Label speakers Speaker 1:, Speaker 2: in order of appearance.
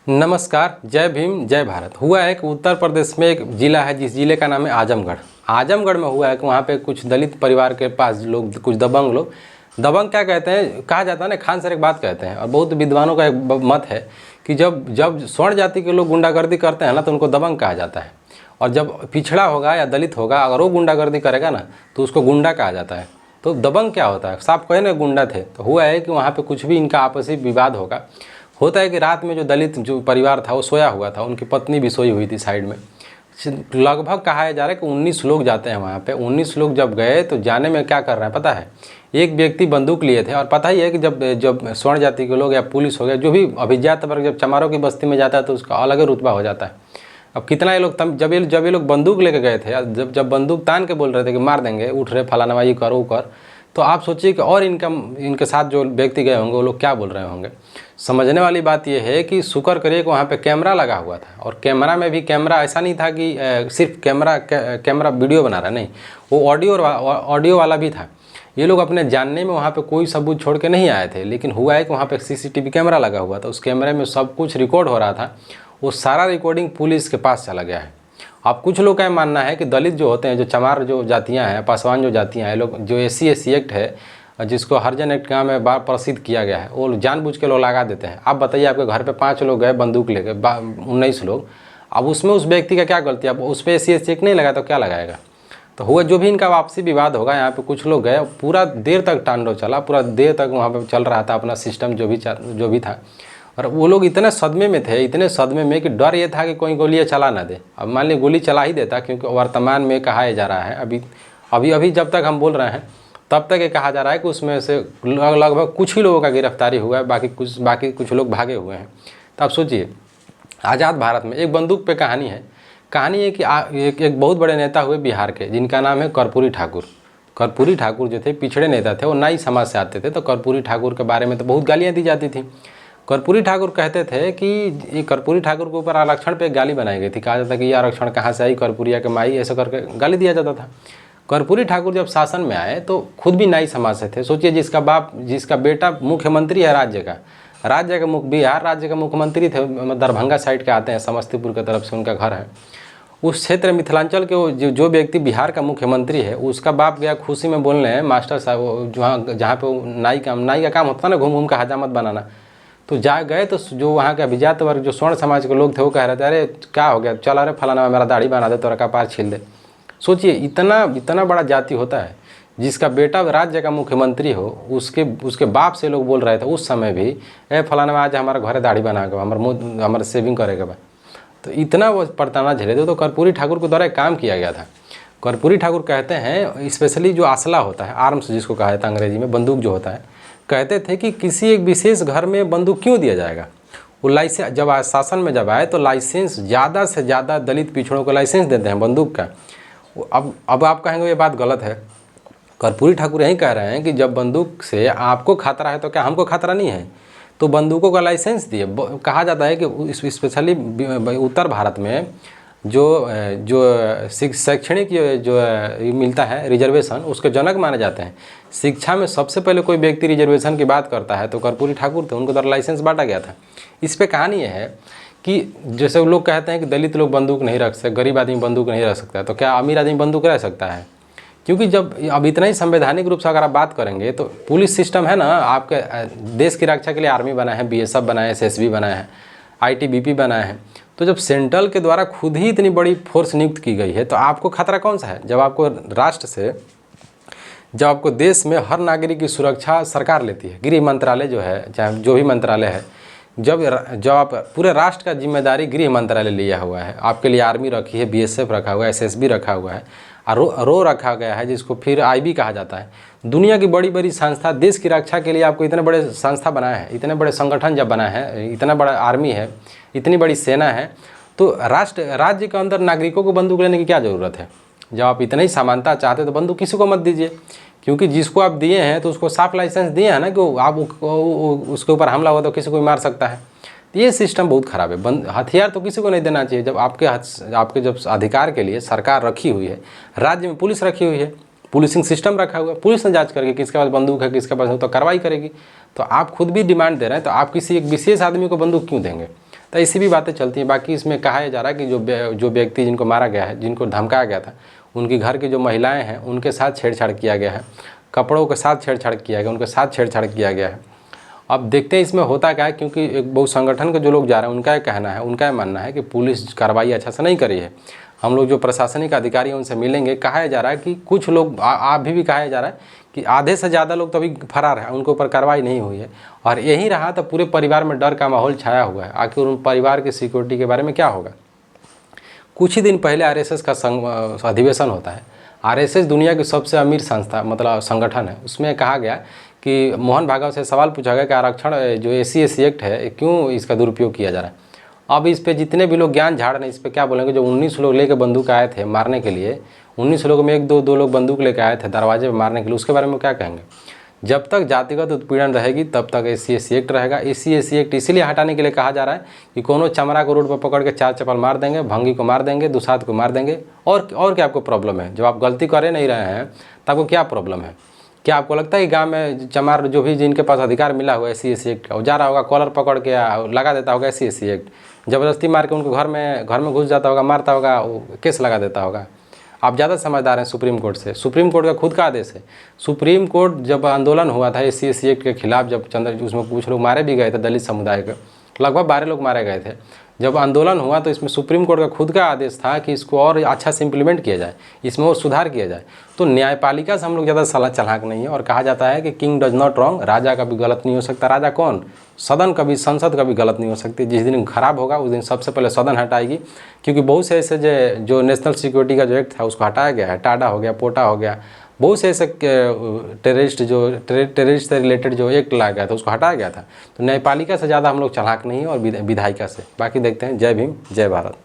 Speaker 1: नमस्कार, जय भीम, जय भारत। हुआ है कि उत्तर प्रदेश में एक ज़िला है, जिस ज़िले का नाम है आजमगढ़। आजमगढ़ में हुआ है कि वहाँ पे कुछ दलित परिवार के पास लोग, कुछ दबंग लोग, दबंग क्या कहते हैं, कहा जाता है ना, खान सर एक बात कहते हैं और बहुत विद्वानों का एक मत है कि जब जब स्वर्ण जाति के लोग गुंडागर्दी करते हैं ना, तो उनको दबंग कहा जाता है। और जब पिछड़ा होगा या दलित होगा, अगर वो गुंडागर्दी करेगा ना, तो उसको गुंडा कहा जाता है। तो दबंग क्या होता है, साफ कहे ना गुंडा थे। तो हुआ है कि वहाँ पे कुछ भी इनका आपसी विवाद होता है कि रात में जो दलित जो परिवार था वो सोया हुआ था, उनकी पत्नी भी सोई हुई थी साइड में। लगभग कहा जा रहा है कि 19 लोग जाते हैं वहाँ पे। 19 लोग जब गए तो जाने में क्या कर रहे हैं पता है, एक व्यक्ति बंदूक लिए थे। और पता ही है कि जब जब स्वर्ण जाति के लोग या पुलिस हो गया, जो भी अभिजात वर्ग जब चमारों की बस्ती में जाता है तो उसका अलग ही रुतबा हो जाता है। अब कितना ये लोग जब ये लोग बंदूक लेके गए थे, जब बंदूक तान के बोल रहे थे कि मार देंगे, उठ रहे फलाना ये कर वो कर, तो आप सोचिए कि और इनके साथ जो व्यक्ति गए होंगे वो लोग क्या बोल रहे होंगे। समझने वाली बात यह है कि शुक्र करिए कि वहाँ पे कैमरा लगा हुआ था। और कैमरा में भी कैमरा ऐसा नहीं था कि सिर्फ कैमरा वीडियो बना रहा, नहीं, वो ऑडियो वाला भी था। ये लोग अपने जानने में वहाँ पे कोई सबूत छोड़ के नहीं आए थे, लेकिन हुआ है कि वहाँ पे सीसीटीवी कैमरा लगा हुआ था। उस कैमरे में सब कुछ रिकॉर्ड हो रहा था। वो सारा रिकॉर्डिंग पुलिस के पास चला गया है। अब कुछ लोग का मानना है कि दलित जो होते हैं, जो चमार जो जातियाँ हैं, पासवान जो जातियाँ हैं, लोग जो SC/SC एक्ट है, जिसको हरिजन एक्ट का में बार प्रसिद्ध किया गया है, वो जानबूझ के लोग लगा देते हैं। आप बताइए, आपके घर पे 5 लोग गए बंदूक लेके, 19 लोग, अब उसमें उस व्यक्ति का क्या गलती है? अब उस पर SC/SC एक्ट नहीं लगा तो क्या लगाएगा? तो हुआ जो भी इनका आपसी विवाद होगा, यहाँ पे कुछ लोग गए, पूरा देर तक तांडव चला, पूरा देर तक वहाँ पे चल रहा था अपना सिस्टम जो भी था। और वो लोग इतने सदमे में थे, इतने सदमे में कि डर ये था कि कोई गोलियाँ चला ना दे। अब मान ली गोली चला ही देता, क्योंकि वर्तमान में कहा जा रहा है, अभी जब तक हम बोल रहे हैं तब तक ये कहा जा रहा है कि उसमें से लगभग कुछ ही लोगों का गिरफ्तारी हुआ है, बाकी कुछ लोग भागे हुए हैं। तो आप सोचिए, आज़ाद भारत में एक बंदूक पे कहानी है कि एक बहुत बड़े नेता हुए बिहार के, जिनका नाम है कर्पूरी ठाकुर। कर्पूरी ठाकुर जो थे पिछड़े नेता थे, वो नाई समाज से आते थे। तो कर्पूरी ठाकुर के बारे में तो बहुत गालियाँ दी जाती थी। कर्पूरी ठाकुर कहते थे कि ये कर्पूरी ठाकुर के ऊपर आरक्षण पे गाली बनाई गई थी। कहा जाता कि ये आरक्षण कहाँ से आई, कर्पूरिया के माई, ऐसा करके गाली दिया जाता था। कर्पूरी ठाकुर जब शासन में आए तो खुद भी नाई समाज से थे। सोचिए, जिसका बेटा मुख्यमंत्री है बिहार राज्य के मुख्यमंत्री थे, दरभंगा साइड के आते हैं, समस्तीपुर की तरफ से उनका घर है। उस क्षेत्र मिथिलांचल के जो व्यक्ति बिहार का मुख्यमंत्री है, उसका बाप गया खुशी में बोलने हैं मास्टर साहब, जहाँ पे नाई का काम होता ना, घूम घूम का हजामत बनाना। तो जा गए तो जो वहाँ के अभिजात वर्ग, जो स्वर्ण समाज के लोग थे, वो कह रहे थे, अरे क्या हो गया, चल, अरे फलाना मेरा दाढ़ी बना दे, तेरा कपार छील दे। सोचिए, इतना बड़ा जाति होता है, जिसका बेटा राज्य का मुख्यमंत्री हो, उसके बाप से लोग बोल रहे थे उस समय भी, ए फलाना में आज हमारा घर दाढ़ी बना के हमारे सेविंग करेगा बा। तो इतना वो पड़ताना झेले थे। तो कर्पूरी ठाकुर के द्वारा एक काम किया गया था। कर्पूरी ठाकुर कहते हैं, स्पेशली जो असला होता है, आर्म्स जिसको कहा जाता है अंग्रेजी में, बंदूक जो होता है, कहते थे कि किसी एक विशेष घर में बंदूक क्यों दिया जाएगा। वो लाइसेंस जब शासन में जब आए तो लाइसेंस ज़्यादा से ज़्यादा दलित पिछड़ों को लाइसेंस देते हैं बंदूक का। अब आप कहेंगे ये बात गलत है। कर्पूरी ठाकुर यही कह रहे हैं कि जब बंदूक से आपको खतरा है तो क्या हमको खतरा नहीं है? तो बंदूकों का लाइसेंस दिए। कहा जाता है कि स्पेशली उत्तर भारत में जो शैक्षणिक जो मिलता है रिजर्वेशन, उसके जनक माने जाते हैं। शिक्षा में सबसे पहले कोई व्यक्ति रिजर्वेशन की बात करता है तो कर्पूरी ठाकुर थे, उनको द्वारा लाइसेंस बांटा गया था। इस पे कहानी ये है कि जैसे लोग कहते हैं कि दलित लोग बंदूक नहीं रख सकते, गरीब आदमी बंदूक नहीं रख सकता, तो क्या अमीर आदमी बंदूक रख सकता है? क्योंकि जब अब इतना ही संवैधानिक रूप से अगर आप बात करेंगे तो पुलिस सिस्टम है ना, आपके देश की रक्षा के लिए आर्मी बना है, BSF बना है, SSB बना है, ITBP बना है। तो जब सेंट्रल के द्वारा खुद ही इतनी बड़ी फोर्स नियुक्त की गई है, तो आपको खतरा कौन सा है? जब आपको देश में हर नागरिक की सुरक्षा सरकार लेती है, गृह मंत्रालय जो है, चाहे जो भी मंत्रालय है, जब आप पूरे राष्ट्र का जिम्मेदारी गृह मंत्रालय लिया हुआ है, आपके लिए आर्मी रखी है, BSF रखा हुआ है, SSB रखा हुआ है, रो रखा गया है, जिसको फिर IB कहा जाता है। दुनिया की बड़ी बड़ी संस्था देश की रक्षा के लिए आपको इतने बड़े संस्था बनाए हैं, इतने बड़े संगठन जब बनाए हैं, इतना बड़ा आर्मी है, इतनी बड़ी सेना है, तो राज्य के अंदर नागरिकों को बंदूक लेने की क्या ज़रूरत है? जब आप इतना ही समानता चाहते तो बंदूक किसी को मत दीजिए, क्योंकि जिसको आप दिए हैं तो उसको साफ लाइसेंस दिए हैं ना कि आप उसके ऊपर हमला हुआ तो किसी को भी मार सकता है। ये सिस्टम बहुत ख़राब है। हथियार तो किसी को नहीं देना चाहिए। जब आपके जब अधिकार के लिए सरकार रखी हुई है, राज्य में पुलिस रखी हुई है, पुलिसिंग सिस्टम रखा हुआ है, पुलिस ने जांच करके किसके पास बंदूक है, किसके पास नहीं, तो कार्रवाई करेगी। तो आप खुद भी डिमांड दे रहे हैं, तो आप किसी एक विशेष आदमी को बंदूक क्यों देंगे? तो ऐसी भी बातें चलती हैं। बाकी इसमें कहा जा रहा है कि जो व्यक्ति जिनको मारा गया है, जिनको धमकाया गया था, उनकी घर की जो महिलाएं हैं उनके साथ छेड़छाड़ किया गया है, कपड़ों के साथ छेड़छाड़ किया गया, उनके साथ छेड़छाड़ किया गया है। अब देखते हैं इसमें होता क्या है, क्योंकि एक बहु संगठन के जो लोग जा रहे हैं उनका ये कहना है, उनका ये मानना है कि पुलिस कार्रवाई अच्छा से नहीं करी है। हम लोग जो प्रशासनिक अधिकारी हैं उनसे मिलेंगे, कहा जा रहा है कि कुछ लोग अभी भी कहा जा रहा है कि आधे से ज़्यादा लोग तो अभी फरार हैं, उनके ऊपर कार्रवाई नहीं हुई है। और यही रहा तो पूरे परिवार में डर का माहौल छाया हुआ है। आखिर उन परिवार की सिक्योरिटी के बारे में क्या होगा। कुछ ही दिन पहले आरएसएस का अधिवेशन होता है। आरएसएस दुनिया की सबसे अमीर संस्था मतलब संगठन है। उसमें कहा गया कि मोहन भागवत से सवाल पूछा गया कि आरक्षण जो SC/SC एक्ट है क्यों इसका दुरुपयोग किया जा रहा है। अब इस पे जितने भी लोग ज्ञान झाड़ रहे हैं इस पे क्या बोलेंगे। जो 19 लोग लेके बंदूक आए थे मारने के लिए, 19 लोगों में एक दो लोग बंदूक लेके आए थे दरवाजे पे मारने के लिए, उसके बारे में क्या कहेंगे। जब तक जातिगत उत्पीड़न रहेगी तब तक SC/SC एक्ट रहेगा। SC/SC एक्ट इसीलिए हटाने के लिए कहा जा रहा है कि कोनो चमड़ा को रोड पर पकड़ के 4 चप्पल मार देंगे, भंगी को मार देंगे, दुसाध को मार देंगे। और क्या आपको प्रॉब्लम है। जब आप गलती करे नहीं रहे हैं तो आपको क्या प्रॉब्लम है। क्या आपको लगता है कि गांव में चमार जो भी जिनके पास अधिकार मिला हुआ है SC/SC एक्ट का, वो जा रहा होगा कॉलर पकड़ के लगा देता होगा SC/SC एक्ट, ज़बरदस्ती मार के उनको घर में घुस जाता होगा, मारता होगा, केस लगा देता होगा। आप ज़्यादा समझदार हैं सुप्रीम कोर्ट से। सुप्रीम कोर्ट का खुद का आदेश है। सुप्रीम कोर्ट जब आंदोलन हुआ था SC/SC एक्ट के खिलाफ, जब उसमें कुछ लोग मारे भी गए थे, दलित समुदाय के लगभग 12 लोग मारे गए थे। जब आंदोलन हुआ तो इसमें सुप्रीम कोर्ट का खुद का आदेश था कि इसको और अच्छा से इम्प्लीमेंट किया जाए, इसमें और सुधार किया जाए। तो न्यायपालिका से हम लोग ज़्यादा सलाह चलाक नहीं है। और कहा जाता है कि किंग डज नॉट रॉन्ग, राजा कभी गलत नहीं हो सकता। राजा कौन, सदन कभी, संसद कभी गलत नहीं हो सकती। जिस दिन खराब होगा उस दिन सबसे पहले सदन हटाएगी। क्योंकि बहुत से ऐसे जो नेशनल सिक्योरिटी का जो एक्ट था उसको हटाया गया है। टाडा हो गया, पोटा हो गया, बहुत से ऐसे टेररिस्ट से रिलेटेड जो एक्ट लाया गया था उसको हटाया गया था। तो न्यायपालिका से ज़्यादा हम लोग चालाक नहीं है और विधायिका से। बाकी देखते हैं। जय भीम, जय भारत।